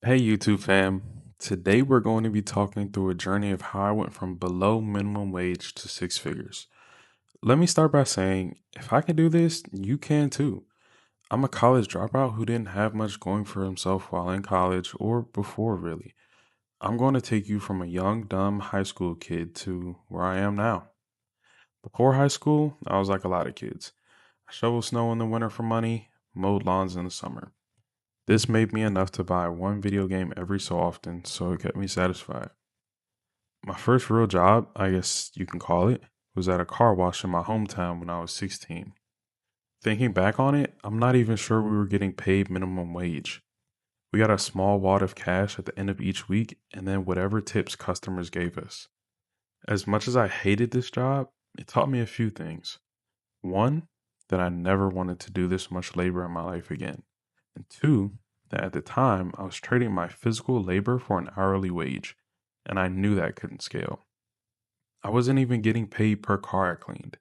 Hey YouTube fam, today we're going to be talking through a journey of how I went from below minimum wage to six figures. Let me start by saying, if I can do this, you can too. I'm a college dropout who didn't have much going for himself while in college or before really. I'm going to take you from a young, dumb high school kid to where I am now. Before high school, I was like a lot of kids. I shoveled snow in the winter for money, mowed lawns in the summer. This made me enough to buy one video game every so often, so it kept me satisfied. My first real job, I guess you can call it, was at a car wash in my hometown when I was 16. Thinking back on it, I'm not even sure we were getting paid minimum wage. We got a small wad of cash at the end of each week and then whatever tips customers gave us. As much as I hated this job, it taught me a few things. One, that I never wanted to do this much labor in my life again. And two, that at the time I was trading my physical labor for an hourly wage, and I knew that couldn't scale. I wasn't even getting paid per car I cleaned.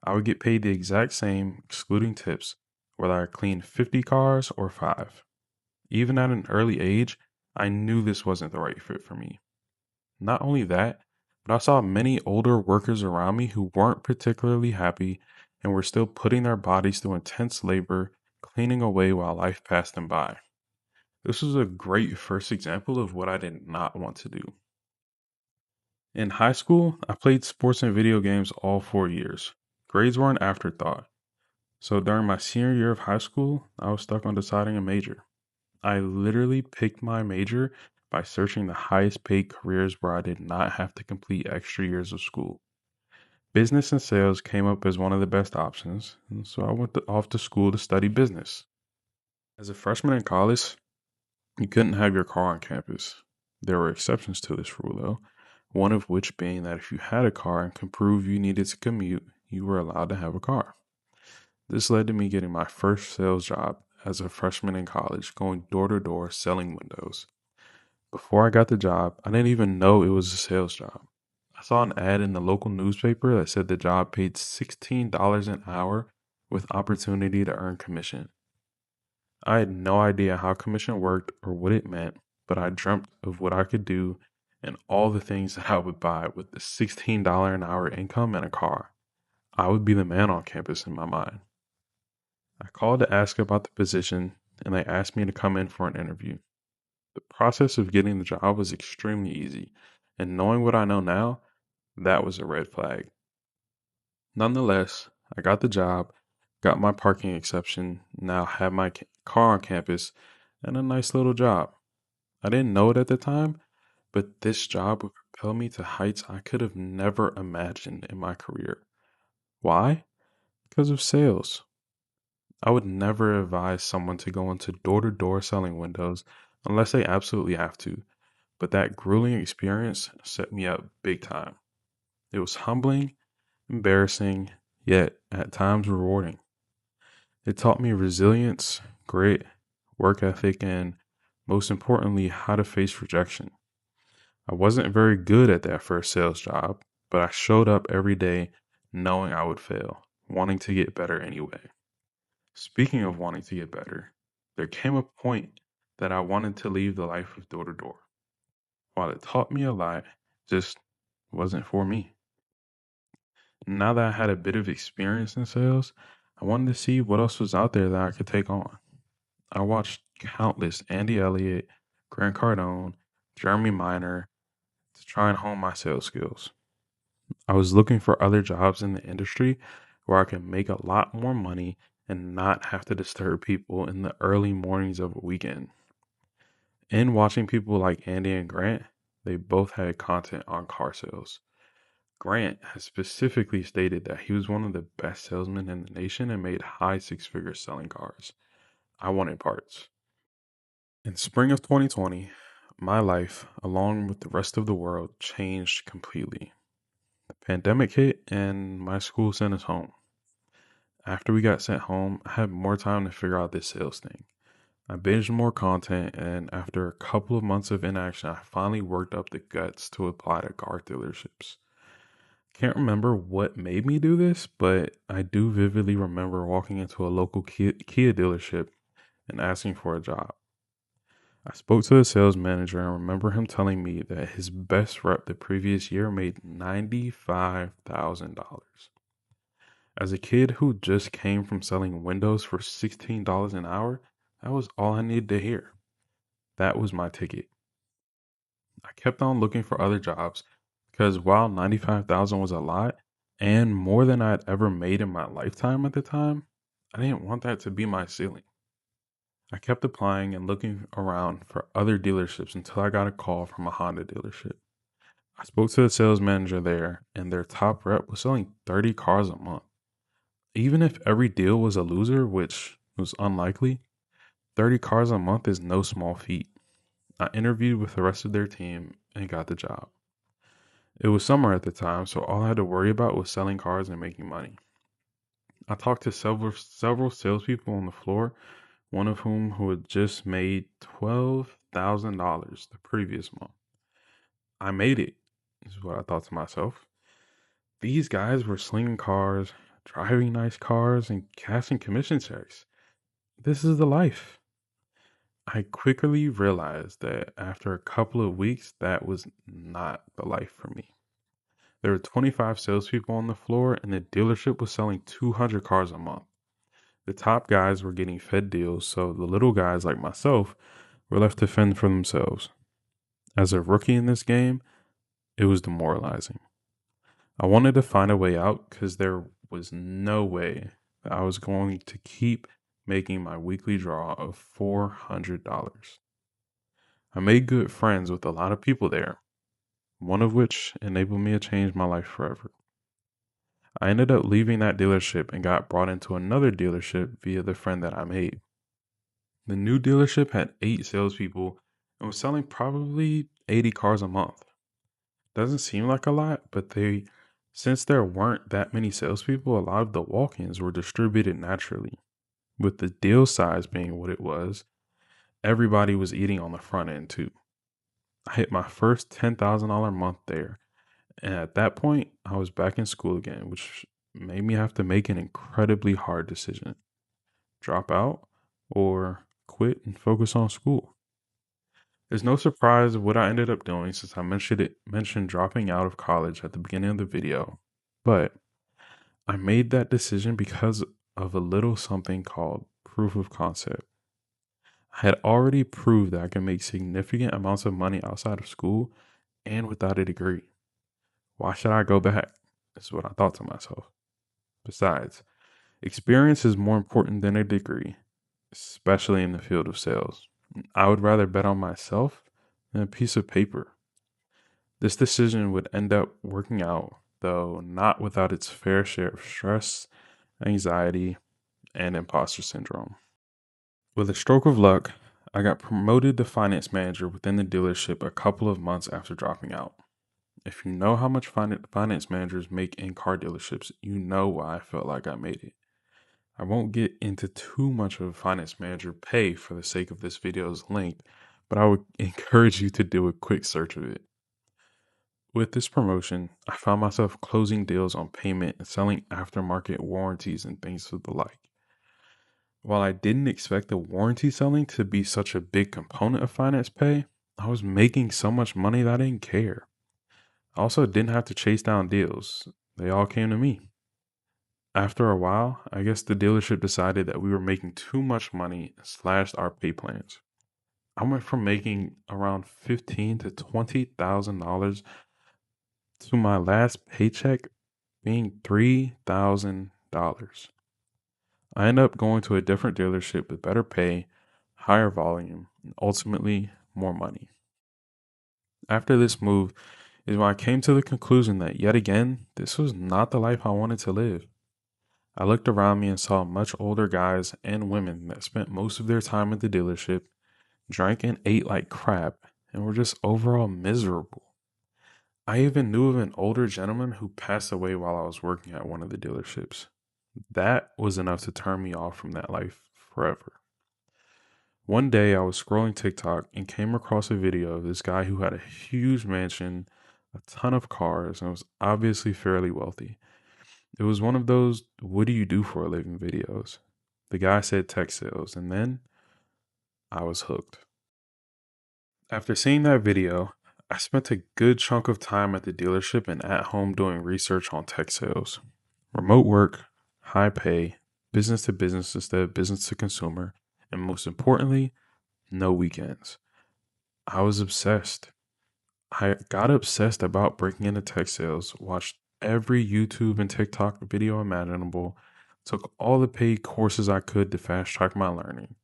I would get paid the exact same, excluding tips, whether I cleaned 50 cars or 5. Even at an early age, I knew this wasn't the right fit for me. Not only that, but I saw many older workers around me who weren't particularly happy and were still putting their bodies through intense labor, cleaning away while life passed them by. This was a great first example of what I did not want to do. In high school, I played sports and video games all 4 years. Grades were an afterthought. So during my senior year of high school, I was stuck on deciding a major. I literally picked my major by searching the highest paid careers where I did not have to complete extra years of school. Business and sales came up as one of the best options, and so I went off to school to study business. As a freshman in college, you couldn't have your car on campus. There were exceptions to this rule, though, one of which being that if you had a car and could prove you needed to commute, you were allowed to have a car. This led to me getting my first sales job as a freshman in college, going door to door selling windows. Before I got the job, I didn't even know it was a sales job. I saw an ad in the local newspaper that said the job paid $16 an hour with opportunity to earn commission. I had no idea how commission worked or what it meant, but I dreamt of what I could do and all the things that I would buy with the $16 an hour income and a car. I would be the man on campus in my mind. I called to ask about the position, and they asked me to come in for an interview. The process of getting the job was extremely easy, and knowing what I know now, that was a red flag. Nonetheless, I got the job, got my parking exception, now have my car on campus, and a nice little job. I didn't know it at the time, but this job would propel me to heights I could have never imagined in my career. Why? Because of sales. I would never advise someone to go into door to door selling windows unless they absolutely have to, but that grueling experience set me up big time. It was humbling, embarrassing, yet at times rewarding. It taught me resilience, grit, work ethic, and most importantly, how to face rejection. I wasn't very good at that first sales job, but I showed up every day knowing I would fail, wanting to get better anyway. Speaking of wanting to get better, there came a point that I wanted to leave the life of door to door. While it taught me a lot, just wasn't for me. Now that I had a bit of experience in sales, I wanted to see what else was out there that I could take on. I watched countless Andy Elliott, Grant Cardone, Jeremy Miner to try and hone my sales skills. I was looking for other jobs in the industry where I could make a lot more money and not have to disturb people in the early mornings of a weekend. In watching people like Andy and Grant, they both had content on car sales. Grant has specifically stated that he was one of the best salesmen in the nation and made high six figures selling cars. I wanted parts. In spring of 2020, my life, along with the rest of the world, changed completely. The pandemic hit and my school sent us home. After we got sent home, I had more time to figure out this sales thing. I binged more content, and after a couple of months of inaction, I finally worked up the guts to apply to car dealerships. Can't remember what made me do this, but I do vividly remember walking into a local Kia dealership and asking for a job. I spoke to the sales manager and remember him telling me that his best rep the previous year made $95,000. As a kid who just came from selling windows for $16 an hour, that was all I needed to hear. That was my ticket. I kept on looking for other jobs because while 95,000 was a lot and more than I'd ever made in my lifetime at the time, I didn't want that to be my ceiling. I kept applying and looking around for other dealerships until I got a call from a Honda dealership. I spoke to the sales manager there, and their top rep was selling 30 cars a month. Even if every deal was a loser, which was unlikely, 30 cars a month is no small feat. I interviewed with the rest of their team and got the job. It was summer at the time, so all I had to worry about was selling cars and making money. I talked to several salespeople on the floor, one of whom who had just made $12,000 the previous month. I made it, is what I thought to myself. These guys were slinging cars, driving nice cars, and cashing commission checks. This is the life. I quickly realized that after a couple of weeks, that was not the life for me. There were 25 salespeople on the floor, and the dealership was selling 200 cars a month. The top guys were getting fed deals, so the little guys like myself were left to fend for themselves. As a rookie in this game, it was demoralizing. I wanted to find a way out because there was no way that I was going to keep making my weekly draw of $400. I made good friends with a lot of people there, one of which enabled me to change my life forever. I ended up leaving that dealership and got brought into another dealership via the friend that I made. The new dealership had 8 salespeople and was selling probably 80 cars a month. Doesn't seem like a lot, but since there weren't that many salespeople, a lot of the walk-ins were distributed naturally. With the deal size being what it was, everybody was eating on the front end too. I hit my first $10,000 month there, and at that point, I was back in school again, which made me have to make an incredibly hard decision: drop out or quit and focus on school. There's no surprise of what I ended up doing since I mentioned dropping out of college at the beginning of the video. But I made that decision because of a little something called proof of concept. I had already proved that I could make significant amounts of money outside of school and without a degree. Why should I go back? Is what I thought to myself. Besides, experience is more important than a degree, especially in the field of sales. I would rather bet on myself than a piece of paper. This decision would end up working out, though not without its fair share of stress, anxiety, and imposter syndrome. With a stroke of luck, I got promoted to finance manager within the dealership a couple of months after dropping out. If you know how much finance managers make in car dealerships, you know why I felt like I made it. I won't get into too much of finance manager pay for the sake of this video's length, but I would encourage you to do a quick search of it. With this promotion, I found myself closing deals on payment and selling aftermarket warranties and things of the like. While I didn't expect the warranty selling to be such a big component of finance pay, I was making so much money that I didn't care. I also didn't have to chase down deals. They all came to me. After a while, I guess the dealership decided that we were making too much money and slashed our pay plans. I went from making around $15,000 to $20,000 to my last paycheck being $3,000. I ended up going to a different dealership with better pay, higher volume, and ultimately more money. After this move is when I came to the conclusion that yet again, this was not the life I wanted to live. I looked around me and saw much older guys and women that spent most of their time at the dealership, drank and ate like crap, and were just overall miserable. I even knew of an older gentleman who passed away while I was working at one of the dealerships. That was enough to turn me off from that life forever. One day I was scrolling TikTok and came across a video of this guy who had a huge mansion, a ton of cars, and was obviously fairly wealthy. It was one of those "what do you do for a living" videos. The guy said tech sales, and then I was hooked. After seeing that video, I spent a good chunk of time at the dealership and at home doing research on tech sales. Remote work, high pay, business to business instead of business to consumer, and most importantly, no weekends. I was obsessed. I got obsessed about breaking into tech sales, watched every YouTube and TikTok video imaginable, took all the paid courses I could to fast track my learning.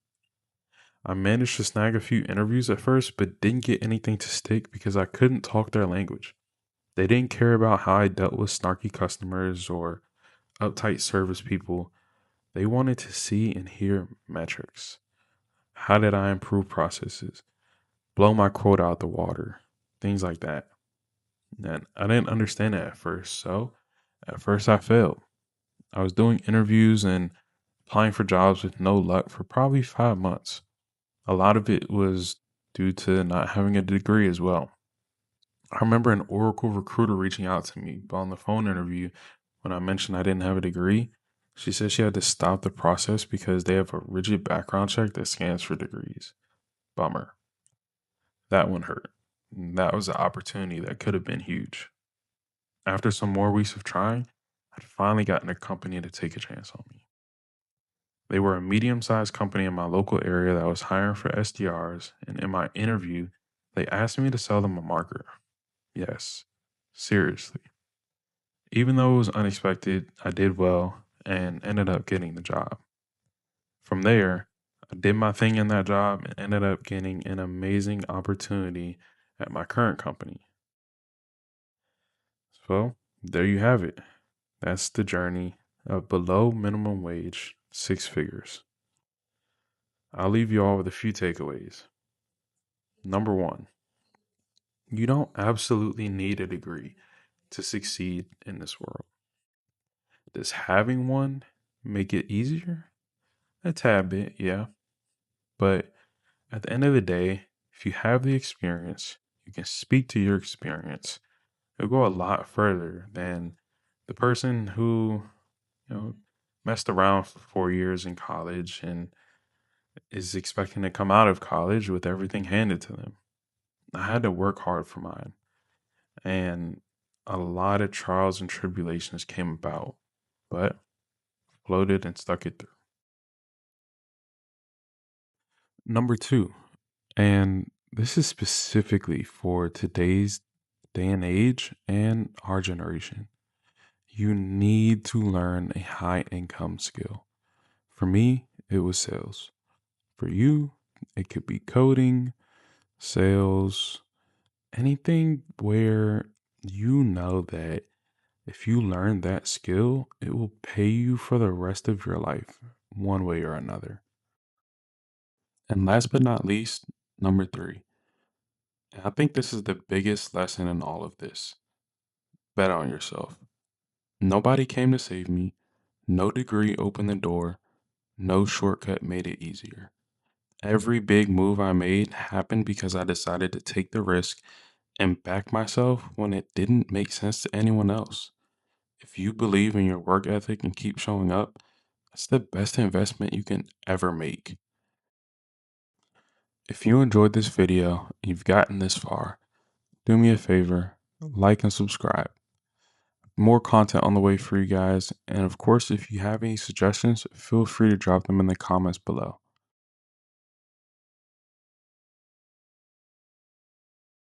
I managed to snag a few interviews at first, but didn't get anything to stick because I couldn't talk their language. They didn't care about how I dealt with snarky customers or uptight service people. They wanted to see and hear metrics. How did I improve processes? Blow my quota out the water? Things like that. And I didn't understand it at first. So at first I failed. I was doing interviews and applying for jobs with no luck for probably 5 months. A lot of it was due to not having a degree as well. I remember an Oracle recruiter reaching out to me on the phone interview when I mentioned I didn't have a degree. She said she had to stop the process because they have a rigid background check that scans for degrees. Bummer. That one hurt. That was an opportunity that could have been huge. After some more weeks of trying, I'd finally gotten a company to take a chance on me. They were a medium sized company in my local area that was hiring for SDRs, and in my interview, they asked me to sell them a marker. Yes, seriously. Even though it was unexpected, I did well and ended up getting the job. From there, I did my thing in that job and ended up getting an amazing opportunity at my current company. So, there you have it. That's the journey of below minimum wage, six figures. I'll leave you all with a few takeaways. Number one, you don't absolutely need a degree to succeed in this world. Does having one make it easier? A tad bit, yeah. But at the end of the day, if you have the experience, you can speak to your experience. It'll go a lot further than the person who, you know, messed around for 4 years in college and is expecting to come out of college with everything handed to them. I had to work hard for mine, and a lot of trials and tribulations came about, but floated and stuck it through. Number two, and this is specifically for today's day and age and our generation. You need to learn a high income skill. For me, it was sales. For you, it could be coding, sales, anything where you know that if you learn that skill, it will pay you for the rest of your life, one way or another. And last but not least, number three. And I think this is the biggest lesson in all of this. Bet on yourself. Nobody came to save me. No degree opened the door. No shortcut made it easier. Every big move I made happened because I decided to take the risk and back myself when it didn't make sense to anyone else. If you believe in your work ethic and keep showing up, that's the best investment you can ever make. If you enjoyed this video and you've gotten this far, do me a favor, like and subscribe. More content on the way for you guys. And of course, if you have any suggestions, feel free to drop them in the comments below.